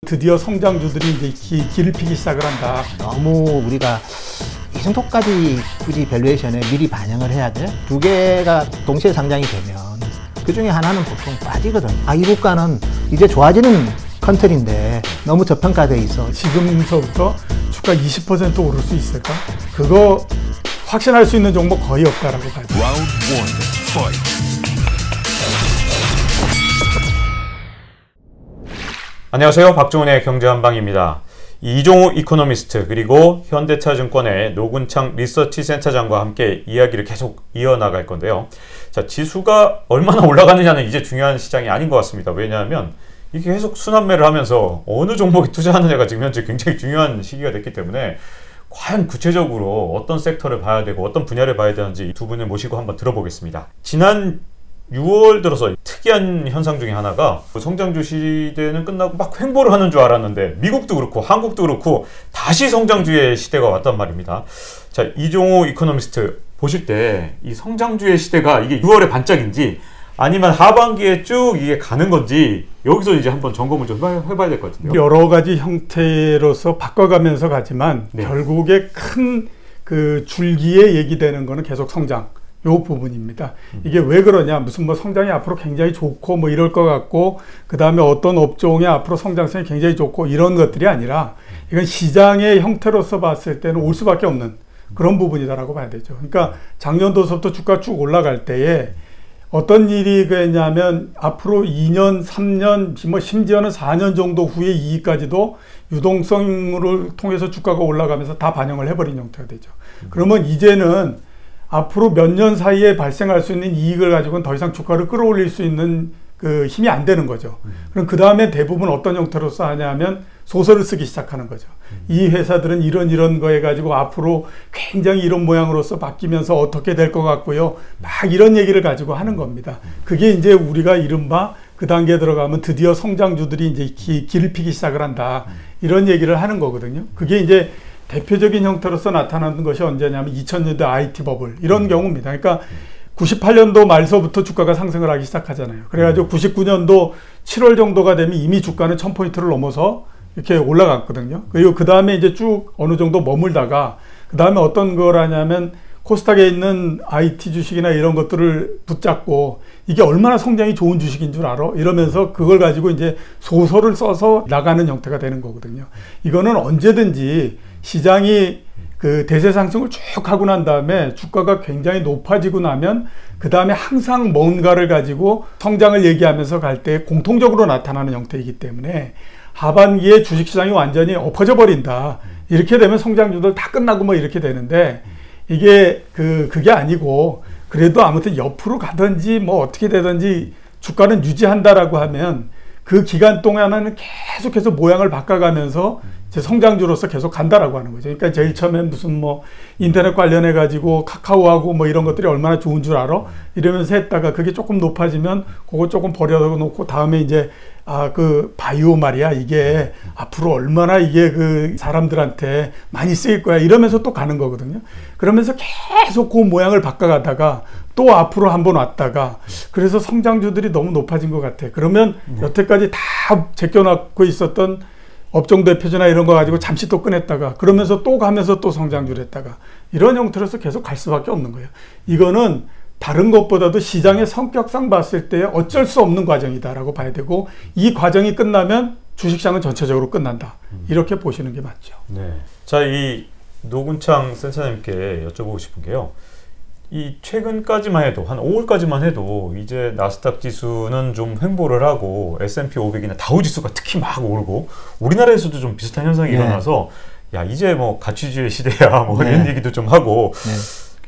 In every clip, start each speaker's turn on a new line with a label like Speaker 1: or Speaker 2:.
Speaker 1: 드디어 성장주들이 이제 길을 피기 시작을 한다.
Speaker 2: 너무 우리가 이 정도까지 굳이 밸류에이션에 미리 반영을 해야 돼? 두 개가 동시에 상장이 되면 그 중에 하나는 보통 빠지거든. 이 국가는 이제 좋아지는 컨트리인데 너무 저평가돼 있어.
Speaker 1: 지금서부터 주가 20% 오를 수 있을까? 그거 확신할 수 있는 종목 거의 없다라고 봐요.
Speaker 3: 안녕하세요. 박종훈의 경제한방입니다. 이종우 이코노미스트 그리고 현대차증권의 노근창 리서치센터장과 함께 이야기를 계속 이어나갈 건데요. 자, 지수가 얼마나 올라가느냐는 이제 중요한 시장이 아닌 것 같습니다. 왜냐하면 이게 계속 순환매를 하면서 어느 종목에 투자하느냐가 지금 현재 굉장히 중요한 시기가 됐기 때문에 과연 구체적으로 어떤 섹터를 봐야 되고 어떤 분야를 봐야 되는지 두 분을 모시고 한번 들어보겠습니다. 지난 6월 들어서 특이한 현상 중에 하나가 성장주 시대는 끝나고 막 횡보를 하는 줄 알았는데 미국도 그렇고 한국도 그렇고 다시 성장주의 시대가 왔단 말입니다. 자, 이종우 이코노미스트 보실 때 이 성장주의 시대가 이게 6월의 반짝인지 아니면 하반기에 쭉 이게 가는 건지 여기서 이제 한번 점검을 좀 해봐야 될 것 같은데요.
Speaker 1: 여러 가지 형태로서 바꿔가면서 가지만
Speaker 3: 네.
Speaker 1: 결국에 큰 그 줄기에 얘기되는 거는 계속 성장. 요 부분입니다. 이게 왜 그러냐, 무슨 뭐 성장이 앞으로 굉장히 좋고 뭐 이럴 것 같고 그 다음에 어떤 업종의 앞으로 성장성이 굉장히 좋고 이런 것들이 아니라 이건 시장의 형태로서 봤을 때는 올 수밖에 없는 그런 부분이다라고 봐야 되죠. 그러니까 작년도서부터 주가 쭉 올라갈 때에 어떤 일이 그랬냐면 앞으로 2년, 3년, 뭐 심지어는 4년 정도 후의 이익까지도 유동성을 통해서 주가가 올라가면서 다 반영을 해버린 형태가 되죠. 그러면 이제는 앞으로 몇 년 사이에 발생할 수 있는 이익을 가지고는 더 이상 주가를 끌어올릴 수 있는 그 힘이 안 되는 거죠. 그럼 그 다음에 대부분 어떤 형태로서 하냐면 소설을 쓰기 시작하는 거죠. 이 회사들은 이런 거에 가지고 앞으로 굉장히 이런 모양으로서 바뀌면서 어떻게 될 것 같고요. 막 이런 얘기를 가지고 하는 겁니다. 그게 이제 우리가 이른바 그 단계에 들어가면 드디어 성장주들이 이제 길을 피기 시작을 한다. 이런 얘기를 하는 거거든요. 그게 이제 대표적인 형태로서 나타나는 것이 언제냐면 2000년대 IT 버블 이런 경우입니다. 그러니까 98년도 말서부터 주가가 상승을 하기 시작하잖아요. 그래가지고 99년도 7월 정도가 되면 이미 주가는 1000포인트를 넘어서 이렇게 올라갔거든요. 그리고 그 다음에 이제 쭉 어느 정도 머물다가 그 다음에 어떤 걸 하냐면 코스닥에 있는 IT 주식이나 이런 것들을 붙잡고 이게 얼마나 성장이 좋은 주식인 줄 알아? 이러면서 그걸 가지고 이제 소설을 써서 나가는 형태가 되는 거거든요. 이거는 언제든지 시장이 그 대세 상승을 쭉 하고 난 다음에 주가가 굉장히 높아지고 나면 그 다음에 항상 뭔가를 가지고 성장을 얘기하면서 갈 때 공통적으로 나타나는 형태이기 때문에 하반기에 주식시장이 완전히 엎어져 버린다. 이렇게 되면 성장주들 다 끝나고 뭐 이렇게 되는데 이게 그게 아니고 그래도 아무튼 옆으로 가든지 뭐 어떻게 되든지 주가는 유지한다라고 하면 그 기간 동안은 계속해서 모양을 바꿔가면서 이제 성장주로서 계속 간다라고 하는 거죠. 그러니까 제일 처음엔 무슨 뭐 인터넷 관련해 가지고 카카오하고 뭐 이런 것들이 얼마나 좋은 줄 알아? 이러면서 했다가 그게 조금 높아지면 그거 조금 버려놓고 다음에 이제 그 바이오 말이야 이게 앞으로 얼마나 이게 그 사람들한테 많이 쓰일 거야 이러면서 또 가는 거거든요. 그러면서 계속 그 모양을 바꿔가다가 또 앞으로 한번 왔다가 그래서 성장주들이 너무 높아진 것 같아. 그러면 여태까지 다 제껴놓고 있었던 업종 대표주나 이런 거 가지고 잠시 또 꺼냈다가 그러면서 또 가면서 또 성장주를 했다가 이런 형태로서 계속 갈 수밖에 없는 거예요. 이거는 다른 것보다도 시장의 성격상 봤을 때 어쩔 수 없는 과정이다라고 봐야 되고 이 과정이 끝나면 주식시장은 전체적으로 끝난다. 이렇게 보시는 게 맞죠.
Speaker 3: 네. 자, 이 노근창 센터님께 여쭤보고 싶은 게요. 이 최근까지만 해도 한 5월까지만 해도 이제 나스닥 지수는 좀 횡보를 하고 S&P 500이나 다우지수가 특히 막 오르고 우리나라에서도 좀 비슷한 현상이 일어나서 야 이제 뭐 가치주의 시대야 뭐 이런 얘기도 좀 하고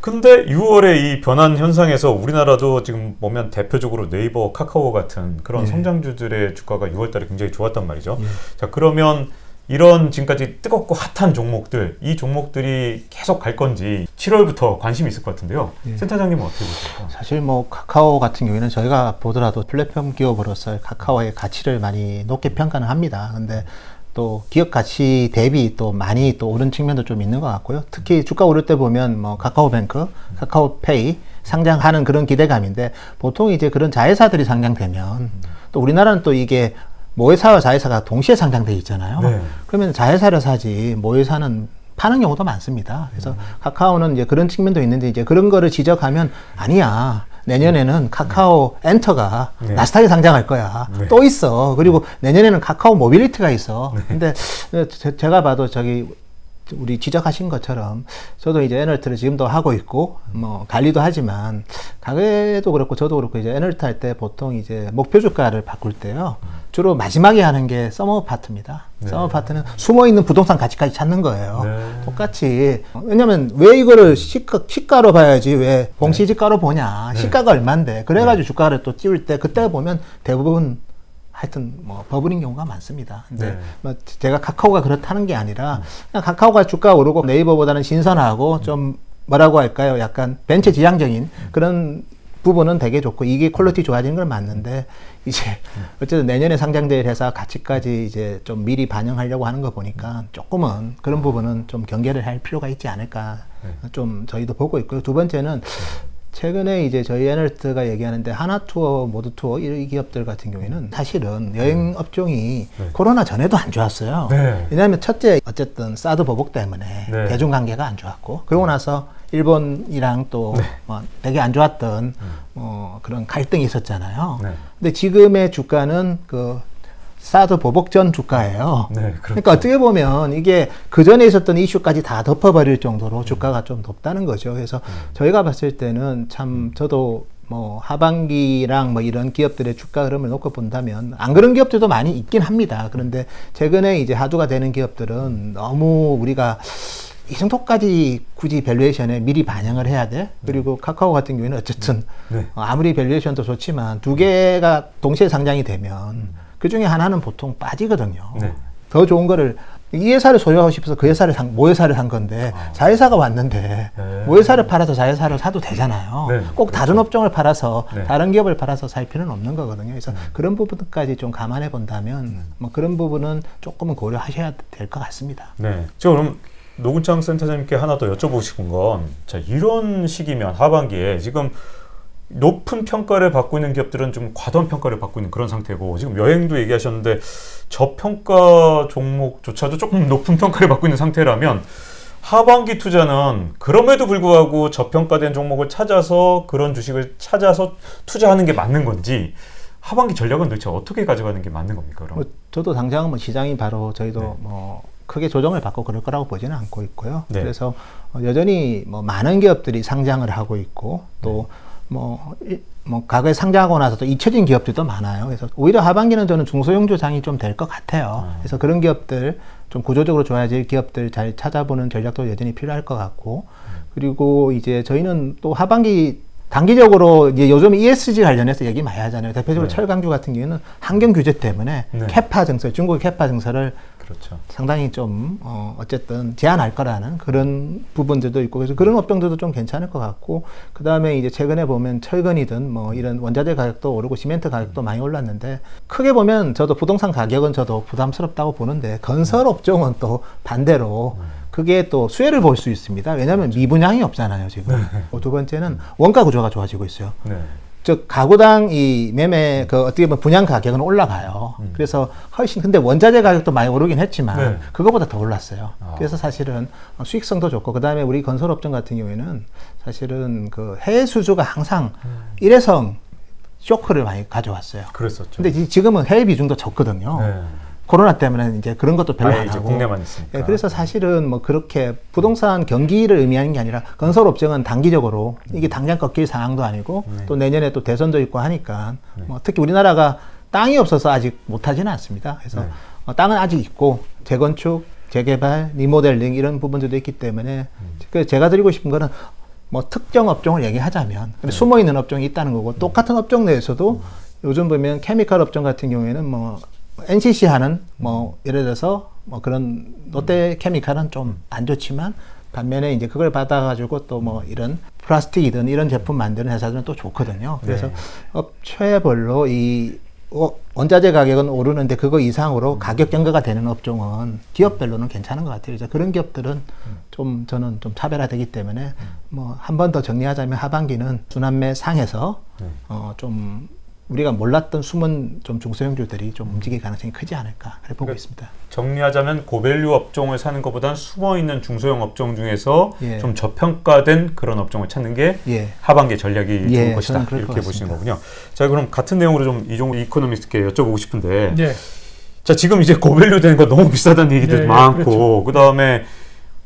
Speaker 3: 근데 6월에 이 변한 현상에서 우리나라도 지금 보면 대표적으로 네이버, 카카오 같은 그런 성장주들의 주가가 6월달에 굉장히 좋았단 말이죠. 자, 그러면 이런 지금까지 뜨겁고 핫한 종목들, 이 종목들이 계속 갈 건지 7월부터 관심이 있을 것 같은데요. 센터장님은 어떻게 보세요?
Speaker 2: 사실 뭐 카카오 같은 경우에는 저희가 보더라도 플랫폼 기업으로서 카카오의 가치를 많이 높게 평가는 합니다. 근데 또 기업 가치 대비 또 많이 또 오른 측면도 좀 있는 것 같고요. 특히 주가 오를 때 보면 뭐 카카오뱅크, 카카오페이 상장하는 그런 기대감인데 보통 이제 그런 자회사들이 상장되면 또 우리나라는 또 이게 모회사와 자회사가 동시에 상장돼 있잖아요.
Speaker 3: 네.
Speaker 2: 그러면 자회사를 사지 모회사는 파는 경우도 많습니다. 그래서 카카오는 이제 그런 측면도 있는데 이제 그런 거를 지적하면 아니야. 내년에는 카카오 엔터가
Speaker 3: 네.
Speaker 2: 나스닥에 상장할 거야.
Speaker 3: 네.
Speaker 2: 또 있어. 그리고 내년에는 카카오 모빌리티가 있어. 근데 제가 봐도 우리 지적하신 것처럼 저도 이제 에너트를 지금도 하고 있고 뭐 관리도 하지만 가게도 그렇고 저도 그렇고 이제 에너트 할 때 보통 이제 목표 주가를 바꿀 때요. 주로 마지막에 하는 게 서머 파트입니다.
Speaker 3: 네.
Speaker 2: 서머 파트는 숨어 있는 부동산 가치까지 찾는 거예요.
Speaker 3: 네.
Speaker 2: 똑같이. 왜냐면 왜 이거를 시가로 봐야지 왜 공시지가로 보냐. 시가가 얼만데. 그래가지고 주가를 또 띄울 때 그때 보면 대부분 하여튼 뭐 버블인 경우가 많습니다. 근데
Speaker 3: 네.
Speaker 2: 뭐 제가 카카오가 그렇다는 게 아니라 그냥 카카오가 주가 오르고 네이버보다는 신선하고 좀 뭐라고 할까요? 약간 벤처 지향적인 그런 부분은 되게 좋고 이게 퀄리티 좋아지는 건 맞는데 이제 어쨌든 내년에 상장될 회사 가치까지 이제 좀 미리 반영하려고 하는 거 보니까 조금은 그런 부분은 좀 경계를 할 필요가 있지 않을까 좀 저희도 보고 있고요. 두 번째는 최근에 이제 저희 에너트가 얘기하는데 하나투어, 모두투어 이 기업들 같은 경우에는 사실은 여행 업종이 코로나 전에도 안 좋았어요.
Speaker 3: 네.
Speaker 2: 왜냐하면 첫째 어쨌든 사드 보복 때문에
Speaker 3: 네.
Speaker 2: 대중관계가 안 좋았고 그러고 나서 일본이랑 또 뭐 되게 안 좋았던 그런 갈등이 있었잖아요.
Speaker 3: 네.
Speaker 2: 근데 지금의 주가는 그 사드 보복 전 주가예요.
Speaker 3: 네, 그렇죠.
Speaker 2: 그러니까 어떻게 보면 이게 그 전에 있었던 이슈까지 다 덮어버릴 정도로 주가가 좀 높다는 거죠. 그래서 저희가 봤을 때는 참 저도 뭐 하반기랑 뭐 이런 기업들의 주가 흐름을 놓고 본다면 안 그런 기업들도 많이 있긴 합니다. 그런데 최근에 이제 하두가 되는 기업들은 너무 우리가 이 정도까지 굳이 밸류에이션에 미리 반영을 해야 돼? 그리고 카카오 같은 경우에는 어쨌든 아무리 밸류에이션도 좋지만 두 개가 동시에 상장이 되면 그 중에 하나는 보통 빠지거든요.
Speaker 3: 네.
Speaker 2: 더 좋은 거를 이 회사를 소유하고 싶어서 그 회사를 모회사를 산 건데 자회사가 왔는데 모회사를 팔아서 자회사를 사도 되잖아요.
Speaker 3: 네.
Speaker 2: 꼭 다른 업종을 팔아서
Speaker 3: 네.
Speaker 2: 다른 기업을 팔아서 살 필요는 없는 거거든요. 그래서 그런 부분까지 좀 감안해 본다면 뭐 그런 부분은 조금은 고려하셔야 될 것 같습니다.
Speaker 3: 네. 저 그럼 노근창 센터장님께 하나 더 여쭤보고 싶은 건, 자, 이런 시기면 하반기에 지금 높은 평가를 받고 있는 기업들은 좀 과도한 평가를 받고 있는 그런 상태고, 지금 여행도 얘기하셨는데 저평가 종목조차도 조금 높은 평가를 받고 있는 상태라면 하반기 투자는 그럼에도 불구하고 저평가된 종목을 찾아서 그런 주식을 찾아서 투자하는 게 맞는 건지, 하반기 전략은 도대체 어떻게 가져가는 게 맞는 겁니까? 그럼?
Speaker 2: 저도 당장은 뭐 시장이 바로 저희도 뭐 크게 조정을 받고 그럴 거라고 보지는 않고 있고요.
Speaker 3: 네.
Speaker 2: 그래서 여전히 뭐 많은 기업들이 상장을 하고 있고 또 뭐 과거에 상장하고 나서 또 잊혀진 기업들도 많아요. 그래서 오히려 하반기는 저는 중소형주장이 좀 될 것 같아요. 그래서 그런 기업들 좀 구조적으로 좋아질 기업들 잘 찾아보는 전략도 여전히 필요할 것 같고, 그리고 이제 저희는 또 하반기 단기적으로 이제 요즘 ESG 관련해서 얘기 많이 하잖아요. 대표적으로 철강주 같은 경우는 환경 규제 때문에 캐파 증설, 중국의 캐파 증설을
Speaker 3: 그렇죠.
Speaker 2: 상당히 좀 어쨌든 제한할 거라는 그런 부분들도 있고, 그래서 그런 업종들도 좀 괜찮을 것 같고, 그 다음에 이제 최근에 보면 철근이든 뭐 이런 원자재 가격도 오르고 시멘트 가격도 많이 올랐는데, 크게 보면 저도 부동산 가격은 저도 부담스럽다고 보는데 건설 업종은 또 반대로 그게 또 수혜를 볼 수 있습니다. 왜냐하면 미분양이 없잖아요, 지금. 두 번째는 원가 구조가 좋아지고 있어요.
Speaker 3: 네.
Speaker 2: 즉 가구당 이 매매 그 어떻게 보면 분양 가격은 올라가요. 그래서 훨씬, 근데 원자재 가격도 많이 오르긴 했지만 그거보다 더 올랐어요. 그래서 사실은 수익성도 좋고, 그 다음에 우리 건설업종 같은 경우에는 사실은 그 해외 수주가 항상 일회성 쇼크를 많이 가져왔어요.
Speaker 3: 그랬었죠.
Speaker 2: 근데 지금은 해외 비중도 적거든요.
Speaker 3: 네.
Speaker 2: 코로나 때문에 이제 그런 것도 별로 안
Speaker 3: 이제
Speaker 2: 하고.
Speaker 3: 국내만 있으니까.
Speaker 2: 예, 그래서 사실은 뭐 그렇게 부동산 경기를 의미하는 게 아니라 건설업종은 단기적으로 이게 당장 꺾일 상황도 아니고 또 내년에 또 대선도 있고 하니까 뭐 특히 우리나라가 땅이 없어서 아직 못하지는 않습니다. 그래서 땅은 아직 있고 재건축, 재개발, 리모델링 이런 부분들도 있기 때문에 그래서 제가 드리고 싶은 거는 뭐 특정 업종을 얘기하자면 숨어 있는 업종이 있다는 거고, 똑같은 업종 내에서도 요즘 보면 케미컬 업종 같은 경우에는 뭐 NCC 하는 뭐 예를 들어서 뭐 그런 롯데 케미칼은 좀 안 좋지만 반면에 이제 그걸 받아가지고 또 뭐 이런 플라스틱이든 이런 제품 만드는 회사들은 또 좋거든요. 그래서 업체별로 이 원자재 가격은 오르는데 그거 이상으로 가격 경과가 되는 업종은 기업별로는 괜찮은 것 같아요. 그래서 그런 기업들은 좀 저는 좀 차별화되기 때문에 뭐 한 번 더 정리하자면 하반기는 순환매 상에서 좀 우리가 몰랐던 숨은 좀 중소형주들이 좀 움직일 가능성이 크지 않을까 그래 보고 있습니다.
Speaker 3: 정리하자면 고밸류 업종을 사는 것보다는 숨어있는 중소형 업종 중에서
Speaker 2: 예.
Speaker 3: 좀 저평가된 그런 업종을 찾는 게
Speaker 2: 예.
Speaker 3: 하반기 전략이
Speaker 2: 예,
Speaker 3: 좋을 것이다.
Speaker 2: 저는
Speaker 3: 이렇게 보시는 거군요. 자, 그럼 같은 내용으로 좀 이종우 이코노미스트께 여쭤보고 싶은데
Speaker 1: 네.
Speaker 3: 자, 지금 이제 고밸류 되는 거 너무 비싸다는 얘기들도
Speaker 1: 예,
Speaker 3: 많고
Speaker 1: 그렇죠.
Speaker 3: 그다음에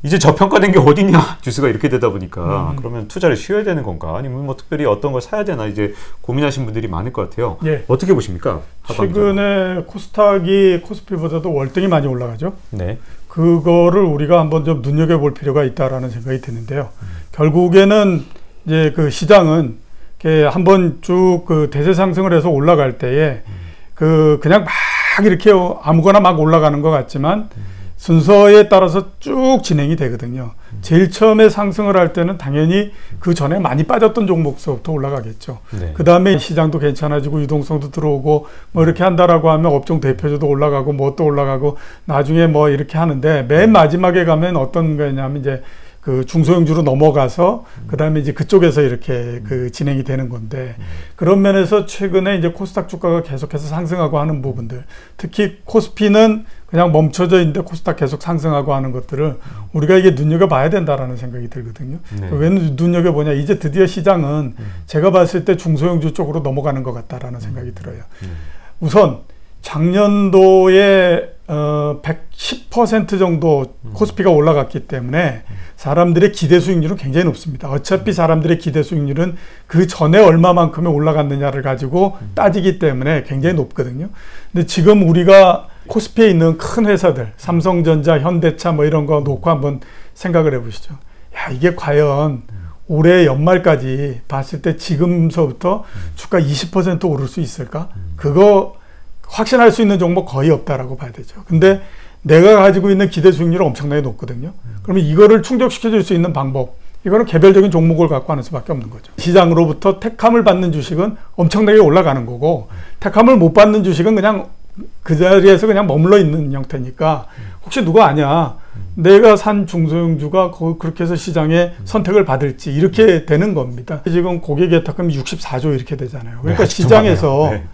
Speaker 3: 이제 저평가된 게 어디냐 뉴스가 이렇게 되다 보니까 그러면 투자를 쉬어야 되는 건가 아니면 뭐 특별히 어떤 걸 사야 되나 이제 고민하신 분들이 많을 것 같아요.
Speaker 1: 예.
Speaker 3: 어떻게 보십니까? 하반기
Speaker 1: 최근에 코스닥이 코스피보다도 월등히 많이 올라가죠.
Speaker 3: 네.
Speaker 1: 그거를 우리가 한번 좀 눈여겨볼 필요가 있다라는 생각이 드는데요. 결국에는 이제 그 시장은 이렇게 한번 쭉 그 대세 상승을 해서 올라갈 때에 그냥 막 이렇게 아무거나 막 올라가는 것 같지만 순서에 따라서 쭉 진행이 되거든요. 제일 처음에 상승을 할 때는 당연히 그 전에 많이 빠졌던 종목서부터 올라가겠죠.
Speaker 3: 네.
Speaker 1: 그 다음에 시장도 괜찮아지고 유동성도 들어오고 뭐 이렇게 한다라고 하면 업종 대표주도 올라가고 뭐 또 올라가고 나중에 뭐 이렇게 하는데 맨 마지막에 가면 어떤 거냐면 이제 그 중소형주로 넘어가서 그 다음에 이제 그쪽에서 이렇게 그 진행이 되는 건데 그런 면에서 최근에 이제 코스닥 주가가 계속해서 상승하고 하는 부분들 특히 코스피는 그냥 멈춰져 있는데 코스닥 계속 상승하고 하는 것들을 우리가 이게 눈여겨봐야 된다라는 생각이 들거든요.
Speaker 3: 네.
Speaker 1: 왜 눈여겨보냐 이제 드디어 시장은 제가 봤을 때 중소형주 쪽으로 넘어가는 것 같다라는 생각이 들어요. 우선 작년도에 110% 정도 코스피가 올라갔기 때문에 사람들의 기대 수익률은 굉장히 높습니다. 어차피 사람들의 기대 수익률은 그 전에 얼마만큼이 올라갔느냐를 가지고 따지기 때문에 굉장히 높거든요. 근데 지금 우리가 코스피에 있는 큰 회사들, 삼성전자, 현대차 뭐 이런 거 놓고 한번 생각을 해보시죠. 야, 이게 과연 올해 연말까지 봤을 때 지금서부터 주가 20% 오를 수 있을까? 그거 확신할 수 있는 종목 거의 없다라고 봐야 되죠. 근데 내가 가지고 있는 기대 수익률은 엄청나게 높거든요. 그러면 이거를 충족시켜 줄 수 있는 방법, 이거는 개별적인 종목을 갖고 하는 수밖에 없는 거죠. 시장으로부터 택함을 받는 주식은 엄청나게 올라가는 거고 택함을 못 받는 주식은 그냥 그 자리에서 그냥 머물러 있는 형태니까 혹시 누가 아냐 내가 산 중소형주가 그렇게 해서 시장에 선택을 받을지 이렇게 되는 겁니다. 지금 고객 예탁금이 64조 이렇게 되잖아요. 그러니까
Speaker 3: 네,
Speaker 1: 시장에서
Speaker 3: 네.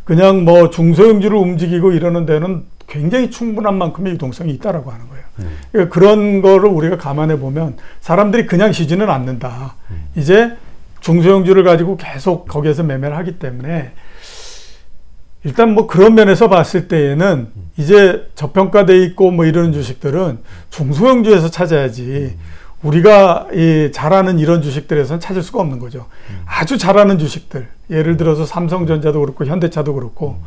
Speaker 1: 그냥 뭐 중소형주를 움직이고 이러는 데는 굉장히 충분한 만큼의 유동성이 있다라고 하는 거예요. 그러니까 그런 거를 우리가 감안해 보면 사람들이 그냥 쉬지는 않는다. 이제 중소형주를 가지고 계속 거기에서 매매를 하기 때문에 일단 뭐 그런 면에서 봤을 때에는 이제 저평가돼 있고 뭐 이런 주식들은 중소형주에서 찾아야지 우리가 잘하는 이런 주식들에서는 찾을 수가 없는 거죠. 아주 잘하는 주식들, 예를 들어서 삼성전자도 그렇고 현대차도 그렇고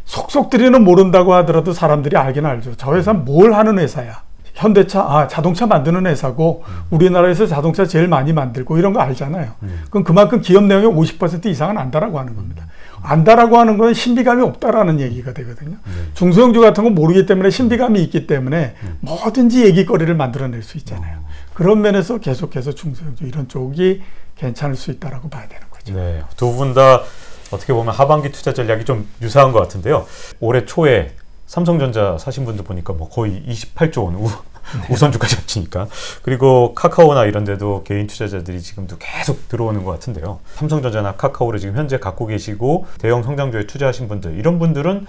Speaker 1: 속속들이는 모른다고 하더라도 사람들이 알긴 알죠. 저 회사는 뭘 하는 회사야. 현대차, 자동차 만드는 회사고 우리나라에서 자동차 제일 많이 만들고 이런 거 알잖아요. 그럼 그만큼 기업 내용의 50% 이상은 안다라고 하는 겁니다. 안다라고 하는 건 신비감이 없다라는 얘기가 되거든요. 중소형주 같은 건 모르기 때문에 신비감이 있기 때문에 뭐든지 얘기거리를 만들어낼 수 있잖아요. 그런 면에서 계속해서 중소형주 이런 쪽이 괜찮을 수 있다라고 봐야 되는 거죠.
Speaker 3: 네, 두 분 다 어떻게 보면 하반기 투자 전략이 좀 유사한 것 같은데요. 올해 초에 삼성전자 사신 분들 보니까 뭐 거의 28조 원 우선주가 잡히니까. 그리고 카카오나 이런 데도 개인 투자자들이 지금도 계속 들어오는 것 같은데요. 삼성전자나 카카오를 지금 현재 갖고 계시고 대형 성장주에 투자하신 분들, 이런 분들은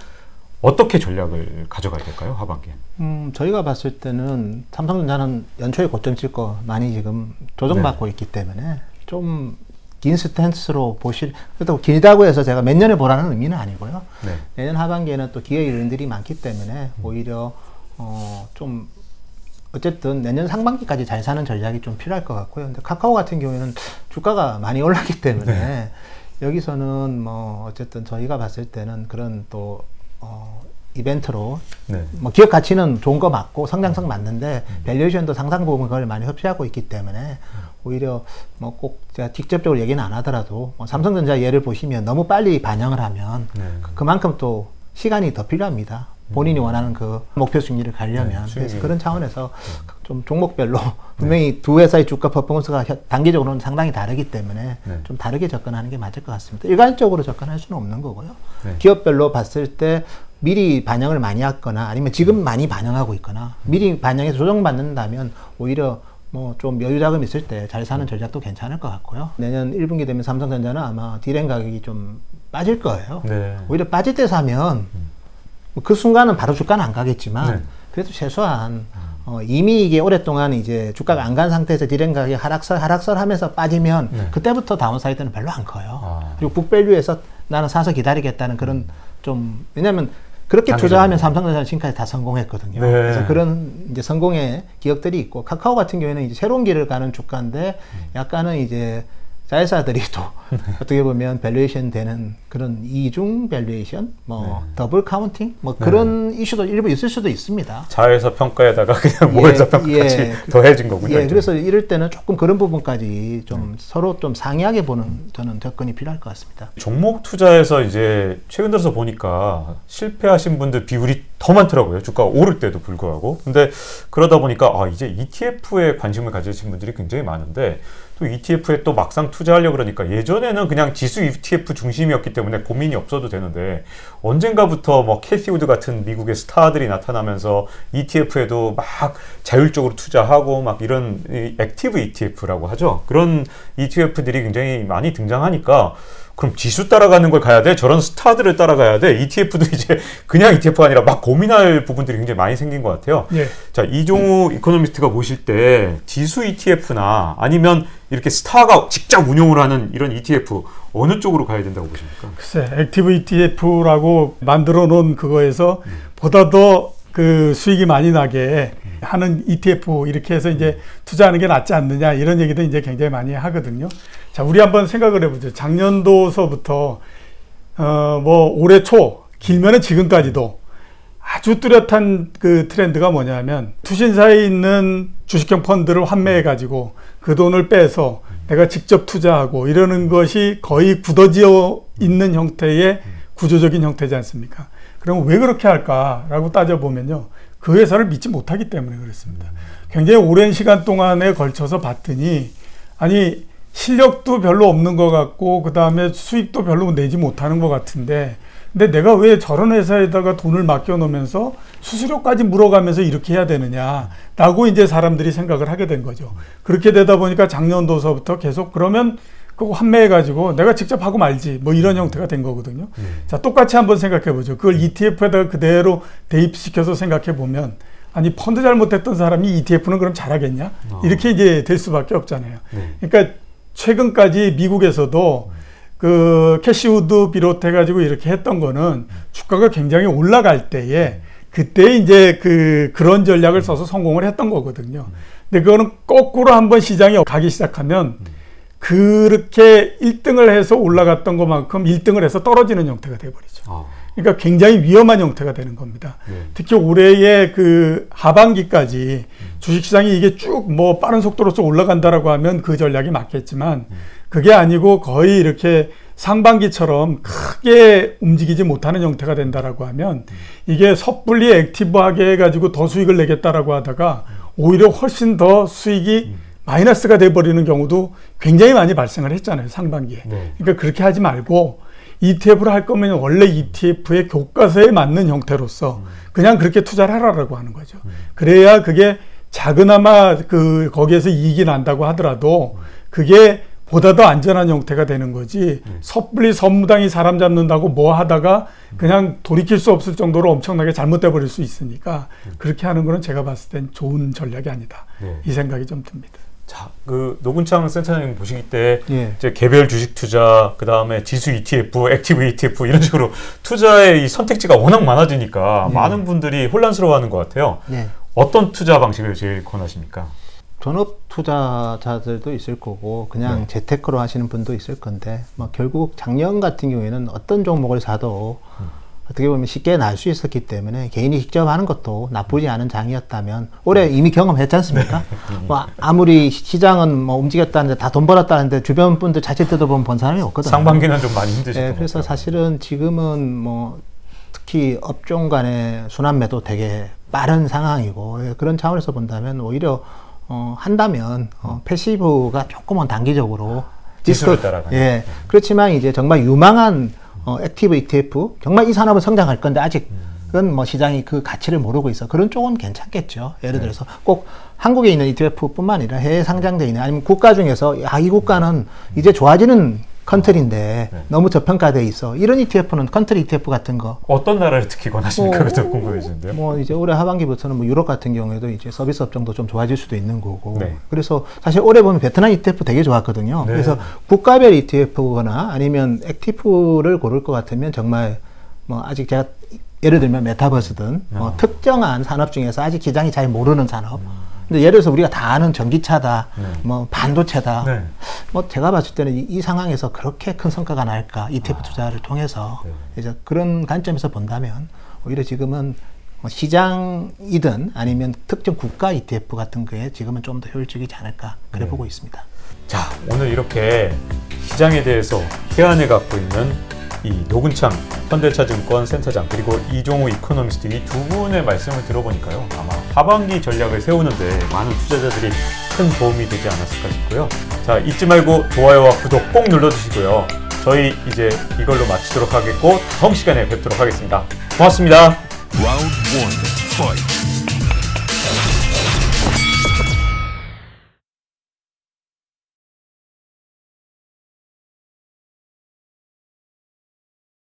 Speaker 3: 어떻게 전략을 가져가야 될까요, 하반기에?
Speaker 2: 저희가 봤을 때는 삼성전자는 연초에 고점 찍고 많이 지금 조정받고 있기 때문에 좀 긴 스탠스로 그렇다고 길다고 해서 제가 몇 년에 보라는 의미는 아니고요.
Speaker 3: 네.
Speaker 2: 내년 하반기에는 또 기회 이론들이 많기 때문에 오히려 좀 어쨌든 내년 상반기까지 잘 사는 전략이 좀 필요할 것 같고요. 근데 카카오 같은 경우에는 주가가 많이 올랐기 때문에 여기서는 뭐 어쨌든 저희가 봤을 때는 그런 또 이벤트로 뭐 기업 가치는 좋은 거 맞고 성장성 맞는데 밸류에이션도 상당 부분 그걸 많이 흡수하고 있기 때문에 오히려 뭐 꼭 제가 직접적으로 얘기는 안 하더라도 뭐 삼성전자 예를 보시면 너무 빨리 반영을 하면 그만큼 또 시간이 더 필요합니다. 본인이 원하는 그 목표 수익률을 가려면. 그래서 그런 차원에서 좀 종목별로 분명히 두 회사의 주가 퍼포먼스가 단기적으로는 상당히 다르기 때문에 좀 다르게 접근하는 게 맞을 것 같습니다. 일괄적으로 접근할 수는 없는 거고요. 기업별로 봤을 때 미리 반영을 많이 했거나 아니면 지금 많이 반영하고 있거나 미리 반영해서 조정받는다면 오히려 뭐 좀 여유 자금 있을 때 잘 사는 전략도 괜찮을 것 같고요. 내년 1분기 되면 삼성전자는 아마 디램 가격이 좀 빠질 거예요.
Speaker 3: 네.
Speaker 2: 오히려 빠질 때 사면 그 순간은 바로 주가는 안 가겠지만
Speaker 3: 네.
Speaker 2: 그래도 최소한 이미 이게 오랫동안 이제 주가가 안 간 상태에서 디램 가격이 하락설 하면서 빠지면
Speaker 3: 네.
Speaker 2: 그때부터 다운사이드는 별로 안 커요. 그리고 북밸류에서 나는 사서 기다리겠다는 그런 좀, 왜냐면 그렇게 투자하면 삼성전자는 지금까지 다 성공했거든요.
Speaker 3: 네.
Speaker 2: 그래서 그런 이제 성공의 기업들이 있고, 카카오 같은 경우에는 이제 새로운 길을 가는 주가인데 약간은 이제 자회사들이 또 어떻게 보면 밸류에이션 되는 그런 이중 밸류에이션, 뭐 더블 카운팅, 뭐 그런 이슈도 일부 있을 수도 있습니다.
Speaker 3: 자회사 평가에다가 그냥 모회사 평가까지 더해진 거군요.
Speaker 2: 예, 그래서 이럴 때는 조금 그런 부분까지 좀 서로 좀 상이하게 보는 저는 접근이 필요할 것 같습니다.
Speaker 3: 종목 투자에서 이제 최근 들어서 보니까 실패하신 분들 비율이 더 많더라고요. 주가가 오를 때도 불구하고. 근데 그러다 보니까 이제 ETF에 관심을 가지신 분들이 굉장히 많은데, 또 ETF에 또 막상 투자하려고 그러니까 예전에는 그냥 지수 ETF 중심이었기 때문에 고민이 없어도 되는데, 언젠가부터 뭐 캐시 우드 같은 미국의 스타들이 나타나면서 ETF에도 막 자율적으로 투자하고 막 이런 액티브 ETF라고 하죠. 그런 ETF들이 굉장히 많이 등장하니까 그럼 지수 따라가는 걸 가야 돼? 저런 스타들을 따라가야 돼? ETF도 이제 그냥 ETF가 아니라 막 고민할 부분들이 굉장히 많이 생긴 것 같아요.
Speaker 1: 예.
Speaker 3: 자, 이종우 이코노미스트가 보실 때 지수 ETF나 아니면 이렇게 스타가 직접 운용을 하는 이런 ETF 어느 쪽으로 가야 된다고 보십니까?
Speaker 1: 글쎄, 액티브 ETF라고 만들어 놓은 그거에서 보다 더 그 수익이 많이 나게 하는 ETF 이렇게 해서 이제 투자하는 게 낫지 않느냐 이런 얘기도 이제 굉장히 많이 하거든요. 자, 우리 한번 생각을 해보죠. 작년도서부터 뭐 올해 초 길면은 지금까지도 아주 뚜렷한 그 트렌드가 뭐냐면, 투신사에 있는 주식형 펀드를 환매해 가지고 그 돈을 빼서 내가 직접 투자하고 이러는 것이 거의 굳어지어 있는 형태의 구조적인 형태지 않습니까? 그럼 왜 그렇게 할까라고 따져보면요, 그 회사를 믿지 못하기 때문에 그렇습니다. 굉장히 오랜 시간 동안에 걸쳐서 봤더니, 아니 실력도 별로 없는 것 같고 그 다음에 수익도 별로 내지 못하는 것 같은데, 근데 내가 왜 저런 회사에다가 돈을 맡겨놓으면서 수수료까지 물어가면서 이렇게 해야 되느냐라고 이제 사람들이 생각을 하게 된 거죠. 그렇게 되다 보니까 작년도서부터 계속 그러면 그거 환매해가지고 내가 직접 하고 말지 뭐 이런 형태가 된 거거든요. 자, 똑같이 한번 생각해 보죠. 그걸 ETF에다가 그대로 대입시켜서 생각해 보면, 아니 펀드 잘못했던 사람이 ETF는 그럼 잘하겠냐? 이렇게 이제 될 수밖에 없잖아요. 그러니까 최근까지 미국에서도 그 캐시우드 비롯해가지고 이렇게 했던 거는 주가가 굉장히 올라갈 때에 그때 이제 그런 전략을 써서 성공을 했던 거거든요. 근데 그거는 거꾸로 한번 시장이 가기 시작하면 그렇게 1등을 해서 올라갔던 것만큼 1등을 해서 떨어지는 형태가 돼버리죠. 그러니까 굉장히 위험한 형태가 되는 겁니다. 특히 올해의 그 하반기까지 주식시장이 이게 쭉 뭐 빠른 속도로서 올라간다라고 하면 그 전략이 맞겠지만, 그게 아니고 거의 이렇게 상반기처럼 크게 움직이지 못하는 형태가 된다라고 하면, 이게 섣불리 액티브하게 해가지고 더 수익을 내겠다라고 하다가 오히려 훨씬 더 수익이 마이너스가 돼버리는 경우도 굉장히 많이 발생을 했잖아요, 상반기에. 그러니까 그렇게 하지 말고 ETF를 할 거면 원래 ETF의 교과서에 맞는 형태로서 그냥 그렇게 투자를 하라고 하는 거죠. 그래야 그게 작으나마 거기에서 이익이 난다고 하더라도 그게 보다 더 안전한 형태가 되는 거지, 섣불리 선무당이 사람 잡는다고 뭐 하다가 그냥 돌이킬 수 없을 정도로 엄청나게 잘못돼 버릴 수 있으니까 그렇게 하는 거는 제가 봤을 땐 좋은 전략이 아니다. 이 생각이 좀 듭니다.
Speaker 3: 자, 그 노근창 센터장님 보시기 때 이제 개별 주식 투자, 그 다음에 지수 ETF, 액티브 ETF 이런 식으로 투자의 이 선택지가 워낙 많아지니까 많은 분들이 혼란스러워하는 것 같아요. 어떤 투자 방식을 제일 권하십니까?
Speaker 2: 전업 투자자들도 있을 거고 그냥 재테크로 하시는 분도 있을 건데, 뭐 결국 작년 같은 경우에는 어떤 종목을 사도 어떻게 보면 쉽게 날 수 있었기 때문에 개인이 직접 하는 것도 나쁘지 않은 장이었다면, 올해 이미 경험했지 않습니까? 뭐 아무리 시장은 뭐 움직였다는데 다 돈 벌었다는데 주변 분들 자칫 뜯어보면 본 사람이 없거든요.
Speaker 3: 상반기는 좀 많이 힘드실 것
Speaker 2: 그래서
Speaker 3: 같아요.
Speaker 2: 사실은 지금은 뭐 특히 업종 간의 순환매도 되게 빠른 상황이고, 그런 차원에서 본다면 오히려 한다면 패시브가 조금은 단기적으로
Speaker 3: 지수를 따라가는.
Speaker 2: 그렇지만 이제 정말 유망한 액티브 ETF, 정말 이 산업은 성장할 건데 아직 그건 뭐 시장이 그 가치를 모르고 있어. 그런 쪽은 괜찮겠죠. 예를 들어서 꼭 한국에 있는 ETF뿐만 아니라 해외 상장돼 있는 아니면 국가 중에서 이 국가는 이제 좋아지는 컨트리인데 너무 저평가돼 있어. 이런 ETF는 컨트리 ETF 같은 거.
Speaker 3: 어떤 나라를 특히 권하십니까? 그것도 궁금해지는데요.
Speaker 2: 뭐 이제 올해 하반기부터는 뭐 유럽 같은 경우에도 이제 서비스 업종도 좀 좋아질 수도 있는 거고.
Speaker 3: 네.
Speaker 2: 그래서 사실 올해 보면 베트남 ETF 되게 좋았거든요.
Speaker 3: 네.
Speaker 2: 그래서 국가별 ETF거나 아니면 액티프를 고를 것 같으면 정말 뭐 아직 제가 예를 들면 메타버스든 뭐 특정한 산업 중에서 아직 시장이 잘 모르는 산업. 근데 예를 들어서 우리가 다 아는 전기차다, 뭐 반도체다.
Speaker 3: 네.
Speaker 2: 뭐 제가 봤을 때는 이 상황에서 그렇게 큰 성과가 날까 ETF 투자를 통해서 이제 그런 관점에서 본다면 오히려 지금은 뭐 시장이든 아니면 특정 국가 ETF 같은 거에 지금은 좀 더 효율적이지 않을까 그래 보고 있습니다.
Speaker 3: 자, 오늘 이렇게 시장에 대해서 해안을 갖고 있는 이 노근창 현대차증권 센터장 그리고 이종우 이코노미스트 이 두 분의 말씀을 들어보니까요, 아마 하반기 전략을 세우는데 많은 투자자들이 큰 도움이 되지 않았을까 싶고요. 자, 잊지 말고 좋아요와 구독 꼭 눌러주시고요. 저희 이제 이걸로 마치도록 하겠고 다음 시간에 뵙도록 하겠습니다. 고맙습니다.
Speaker 4: Round 1, fight.